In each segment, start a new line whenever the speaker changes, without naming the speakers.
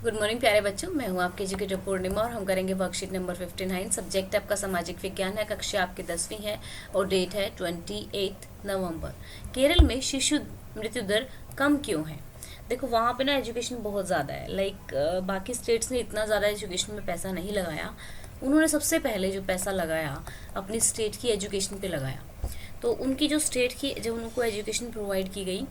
Good morning प्यारे बच्चों, मैं हूं आपकी एजुकेटर पूर्णिमा और हम करेंगे वर्कशीट नंबर 59। सब्जेक्ट आपका सामाजिक विज्ञान है, कक्षा आपकी 10वीं है और डेट है 28 नवंबर। केरल में शिशु मृत्यु दर कम क्यों है? देखो वहाँ पे ना एजुकेशन बहुत ज़्यादा है। बाकी स्टेट्स ने इतना ज़्यादा एजुकेशन में पैसा नहीं लगाया। उन्होंने सबसे पहले जो पैसा लगाया अपनी स्टेट की एजुकेशन पे लगाया। तो उनकी जो स्टेट की जब उनको एजुकेशन प्रोवाइड की गई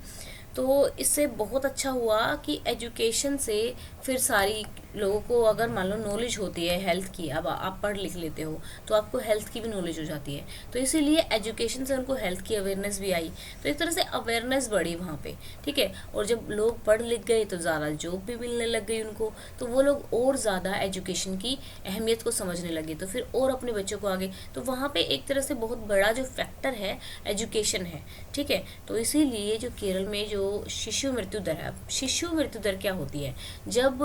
तो इससे बहुत अच्छा हुआ कि एजुकेशन से फिर सारी लोगों को अगर मान लो नॉलेज होती है हेल्थ की, अब आप पढ़ लिख लेते हो तो आपको हेल्थ की भी नॉलेज हो जाती है। तो इसीलिए एजुकेशन से उनको हेल्थ की अवेयरनेस भी आई, तो एक तरह से अवेयरनेस बढ़ी वहाँ पे। ठीक है, और जब लोग पढ़ लिख गए तो ज़्यादा जॉब भी मिलने लग गई उनको, तो वो लोग और ज़्यादा एजुकेशन की अहमियत को समझने लगे, तो फिर और अपने बच्चों को आगे। तो वहाँ पे एक तरह से बहुत बड़ा जो फैक्टर है एजुकेशन है। ठीक है, तो इसीलिए जो केरल में जो शिशु मृत्यु दर है, शिशु मृत्यु दर क्या होती है? जब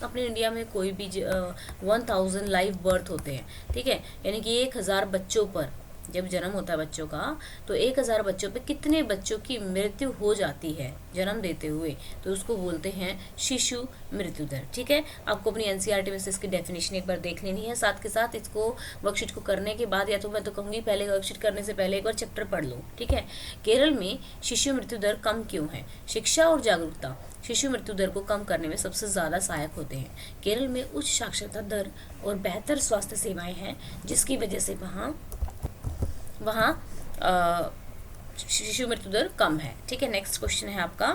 अपने इंडिया में कोई भी 1000 लाइव बर्थ होते हैं, ठीक है, यानी कि 1000 बच्चों पर जब जन्म होता है बच्चों का, तो 1000 बच्चों पे कितने बच्चों की मृत्यु हो जाती है जन्म देते हुए, तो उसको बोलते हैं शिशु मृत्यु दर। ठीक है, आपको अपनी एनसीईआरटी में से इसकी डेफिनेशन एक बार देख लेनी है, साथ के साथ इसको वर्कशीट को करने के बाद, या तो मैं तो कहूँगी पहले वर्कशीट करने से पहले एक बार चैप्टर पढ़ लो। ठीक है, केरल में शिशु मृत्यु दर कम क्यों है? शिक्षा और जागरूकता शिशु मृत्यु दर को कम करने में सबसे ज़्यादा सहायक होते हैं। केरल में उच्च साक्षरता दर और बेहतर स्वास्थ्य सेवाएं हैं, जिसकी वजह से वहाँ शिशु मृत्यु दर कम है। ठीक है, नेक्स्ट क्वेश्चन है आपका,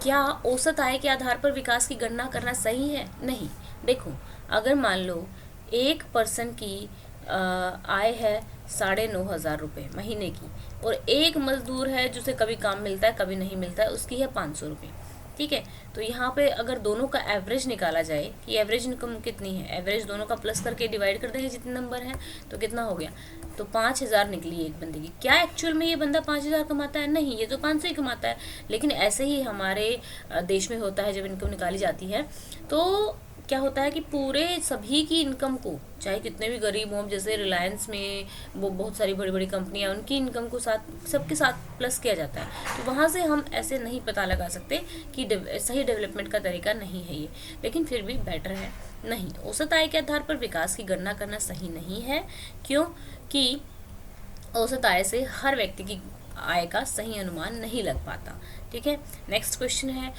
क्या औसत आय के आधार पर विकास की गणना करना सही है? नहीं। देखो, अगर मान लो एक पर्सन की आय है 9,500 रुपये महीने की, और एक मजदूर है जिसे कभी काम मिलता है कभी नहीं मिलता है, उसकी है 500 रुपये। ठीक है, तो यहाँ पे अगर दोनों का एवरेज निकाला जाए कि एवरेज इनकम कितनी है, एवरेज दोनों का प्लस करके डिवाइड कर देंगे जितने नंबर हैं, तो कितना हो गया? तो 5000 निकली एक बंदे की। क्या एक्चुअल में ये बंदा 5000 कमाता है? नहीं, ये तो 500 ही कमाता है। लेकिन ऐसे ही हमारे देश में होता है, जब इनकम निकाली जाती है तो क्या होता है कि पूरे सभी की इनकम को, चाहे कितने भी गरीब हों, जैसे रिलायंस में वो बहुत सारी बड़ी बड़ी कंपनियां, उनकी इनकम को साथ सबके साथ प्लस किया जाता है। तो वहाँ से हम ऐसे नहीं पता लगा सकते कि सही डेवलपमेंट का तरीका नहीं है ये, लेकिन फिर भी बेटर है। नहीं, औसत आय के आधार पर विकास की गणना करना सही नहीं है, क्योंकि औसत आय से हर व्यक्ति की आय का सही अनुमान नहीं लग पाता। ठीक है, नेक्स्ट क्वेश्चन है,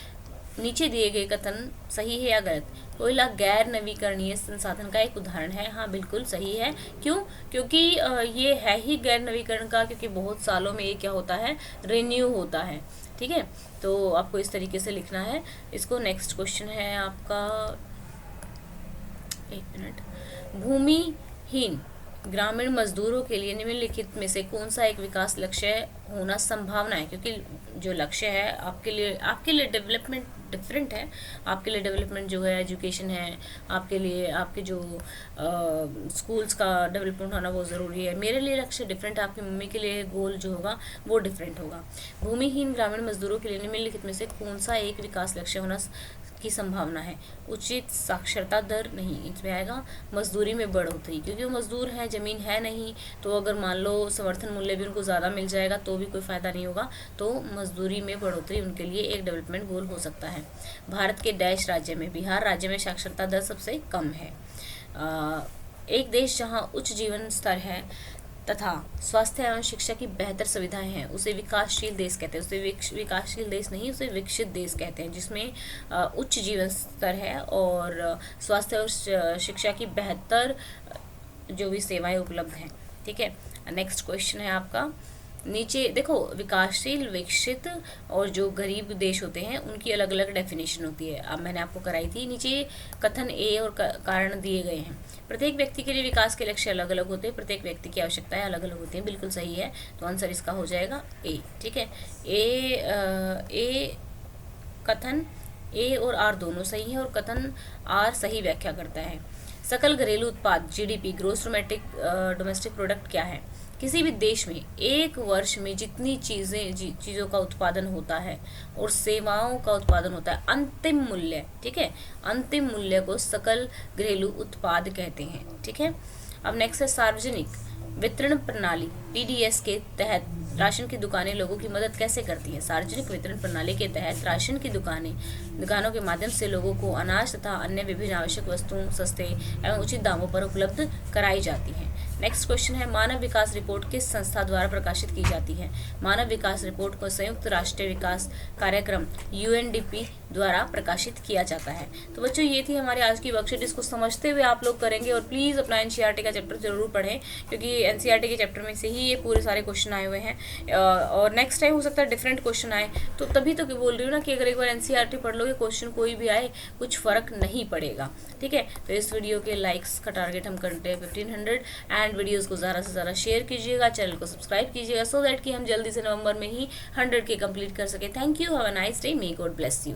नीचे दिए गए कथन सही है या गलत? कोयला गैर नवीकरणीय संसाधन का एक उदाहरण है। हाँ, बिल्कुल सही है। क्यों? क्योंकि ये है ही गैर नवीकरण का, क्योंकि बहुत सालों में ये क्या होता है, रिन्यू होता है। ठीक है, तो आपको इस तरीके से लिखना है इसको। नेक्स्ट क्वेश्चन है आपका, एक मिनट, भूमिहीन ग्रामीण मजदूरों के लिए निम्नलिखित में से कौन सा एक विकास लक्ष्य होना संभावना है? क्योंकि जो लक्ष्य है आपके लिए डेवलपमेंट डिफरेंट है। आपके लिए डेवलपमेंट जो है एजुकेशन है, आपके लिए आपके जो स्कूल्स का डेवलपमेंट होना वो ज़रूरी है। मेरे लिए लक्ष्य डिफरेंट है, आपकी मम्मी के लिए गोल जो होगा वो डिफरेंट होगा। भूमिहीन ग्रामीण मजदूरों के लिए निम्नलिखित में से कौन सा एक विकास लक्ष्य होना की संभावना है? उचित साक्षरता दर नहीं, इसमें आएगा मजदूरी में बढ़ोतरी, क्योंकि वो मजदूर हैं, ज़मीन है नहीं, तो अगर मान लो समर्थन मूल्य भी उनको ज़्यादा मिल जाएगा तो भी कोई फ़ायदा नहीं होगा। तो मजदूरी में बढ़ोतरी उनके लिए एक डेवलपमेंट गोल हो सकता है। भारत के डैश राज्य में, बिहार राज्य में साक्षरता दर सबसे कम है। एक देश जहाँ उच्च जीवन स्तर है तथा स्वास्थ्य एवं शिक्षा की बेहतर सुविधाएं हैं, उसे विकासशील देश कहते हैं। उसे विकासशील देश नहीं, उसे विकसित देश कहते हैं, जिसमें उच्च जीवन स्तर है और स्वास्थ्य और शिक्षा की बेहतर जो भी सेवाएं उपलब्ध हैं। ठीक है, नेक्स्ट क्वेश्चन है आपका, नीचे देखो, विकासशील, विकसित और जो गरीब देश होते हैं उनकी अलग अलग डेफिनेशन होती है। अब मैंने आपको कराई थी, नीचे कथन ए और कारण दिए गए हैं। प्रत्येक व्यक्ति के लिए विकास के लक्ष्य अलग अलग होते हैं, प्रत्येक व्यक्ति की आवश्यकताएं अलग अलग होती हैं। बिल्कुल सही है, तो आंसर इसका हो जाएगा ए। ठीक है, ए कथन ए और आर दोनों सही है, और कथन आर सही व्याख्या करता है। सकल घरेलू उत्पाद जीडीपी, ग्रोस डोमेस्टिक प्रोडक्ट क्या है? किसी भी देश में एक वर्ष में जितनी चीज़ों का उत्पादन होता है और सेवाओं का उत्पादन होता है, अंतिम मूल्य, ठीक है, अंतिम मूल्य को सकल घरेलू उत्पाद कहते हैं। ठीक है, अब नेक्स्ट है सार्वजनिक वितरण प्रणाली पीडीएस के तहत राशन की दुकानें लोगों की मदद कैसे करती हैं? सार्वजनिक वितरण प्रणाली के तहत राशन की दुकानों के माध्यम से लोगों को अनाज तथा अन्य विभिन्न आवश्यक वस्तुओं सस्ते एवं उचित दामों पर उपलब्ध कराई जाती हैं। नेक्स्ट क्वेश्चन है, मानव विकास रिपोर्ट किस संस्था द्वारा प्रकाशित की जाती है? मानव विकास रिपोर्ट को संयुक्त राष्ट्र विकास कार्यक्रम UNDP द्वारा प्रकाशित किया जाता है। तो बच्चों ये थी हमारी आज की वर्कशीट, इसको समझते हुए आप लोग करेंगे और प्लीज़ अपना NCERT का चैप्टर जरूर पढ़ें, क्योंकि NCERT के चैप्टर में से ही ये पूरे सारे क्वेश्चन आए हुए हैं। और नेक्स्ट टाइम हो सकता है डिफरेंट क्वेश्चन आए, तो तभी तो बोल रही हूँ ना कि अगर एक बार NCERT पढ़ लोगे, क्वेश्चन कोई भी आए कुछ फर्क नहीं पड़ेगा। ठीक है, तो इस वीडियो के लाइक्स का टारगेट हम करते हैं 1500 एंड वीडियोस को ज़्यादा से ज़्यादा शेयर कीजिएगा, चैनल को सब्सक्राइब कीजिएगा, सो दैट कि हम जल्दी से नवंबर में ही 100 के कंप्लीट कर सके। Thank you, have a nice day, may God bless you.